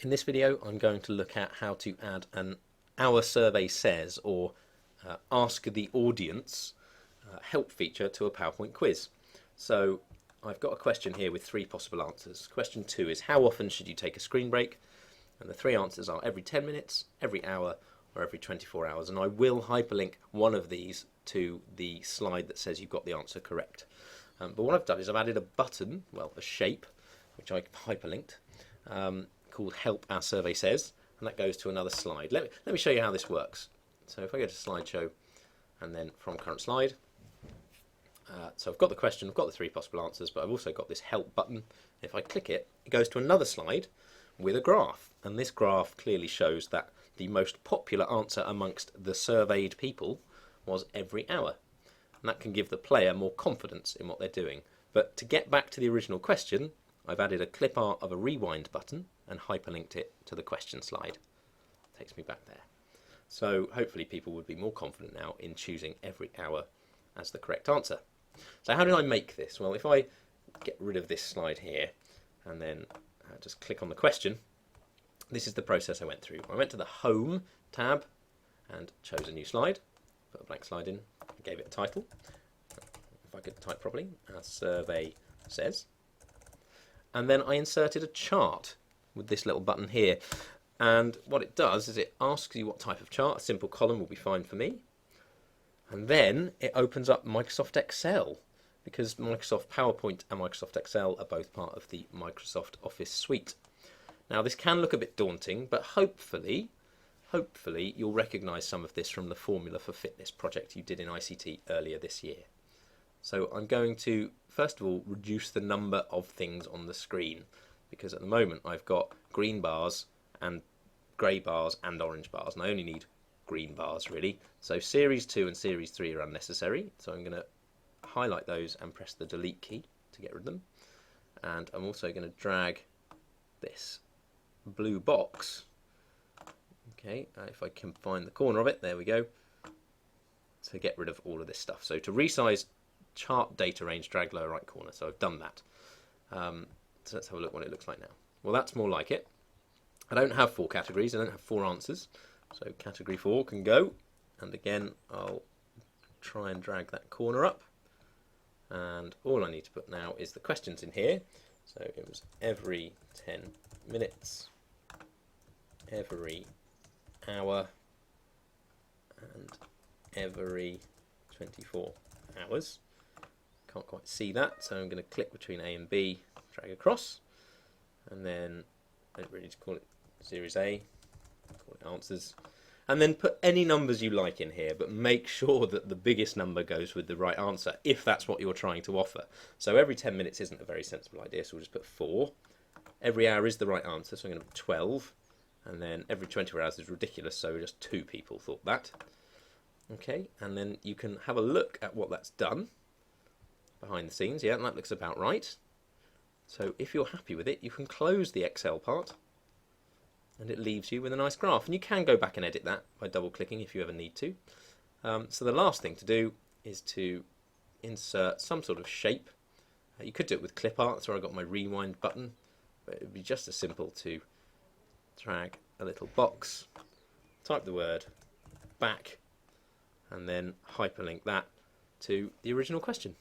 In this video, I'm going to look at how to add an Our Survey Says or Ask the Audience help feature to a PowerPoint quiz. So I've got a question here with three possible answers. Question 2 is how often should you take a screen break? And the three answers are every 10 minutes, every hour, or every 24 hours. And I will hyperlink one of these to the slide that says you've got the answer correct. But what I've done is I've added a button, well, a shape, which I hyperlinked, called Help Our Survey Says, and that goes to another slide. Let me show you how this works. So if I go to slideshow and then from current slide, so I've got the question, I've got the three possible answers, but I've also got this help button. If I click it, it goes to another slide with a graph, and this graph clearly shows that the most popular answer amongst the surveyed people was every hour, and that can give the player more confidence in what they're doing. But to get back to the original question, I've added a clip art of a rewind button and hyperlinked it to the question slide. Takes me back there. So hopefully people would be more confident now in choosing every hour as the correct answer. So how did I make this? Well, if I get rid of this slide here and then just click on the question, this is the process I went through. I went to the Home tab and chose a new slide, put a blank slide in, gave it a title, if I could type properly, Our Survey Says. And then I inserted a chart with this little button here. And what it does is it asks you what type of chart. A simple column will be fine for me. And then it opens up Microsoft Excel, because Microsoft PowerPoint and Microsoft Excel are both part of the Microsoft Office suite. Now this can look a bit daunting, but hopefully you'll recognise some of this from the Formula for Fitness project you did in ICT earlier this year. So I'm going to, first of all, reduce the number of things on the screen, because at the moment I've got green bars and grey bars and orange bars, and I only need green bars really. So Series 2 and Series 3 are unnecessary, so I'm going to highlight those and press the delete key to get rid of them. And I'm also going to drag this blue box, okay, if I can find the corner of it, there we go, to get rid of all of this stuff. So to resize chart data range, drag lower right corner. So I've done that. So let's have a look what it looks like now. Well, that's more like it. I don't have 4 categories, I don't have 4 answers. So category 4 can go, and again I'll try and drag that corner up, and all I need to put now is the questions in here. So it was every 10 minutes, every hour, and every 24 hours. Can't quite see that, so I'm going to click between A and B, drag across, and then I don't really need to call it Series A, call it answers, and then put any numbers you like in here, but make sure that the biggest number goes with the right answer, if that's what you're trying to offer. So every 10 minutes isn't a very sensible idea, so we'll just put 4. Every hour is the right answer, so I'm going to put 12, and then every 24 hours is ridiculous, so just 2 people thought that. Okay, and then you can have a look at what that's done behind the scenes. Yeah, that looks about right. So if you're happy with it, you can close the Excel part, and it leaves you with a nice graph. And you can go back and edit that by double clicking if you ever need to. So the last thing to do is to insert some sort of shape. You could do it with clip art, that's where I got my rewind button, but it would be just as simple to drag a little box, type the word back, and then hyperlink that to the original question.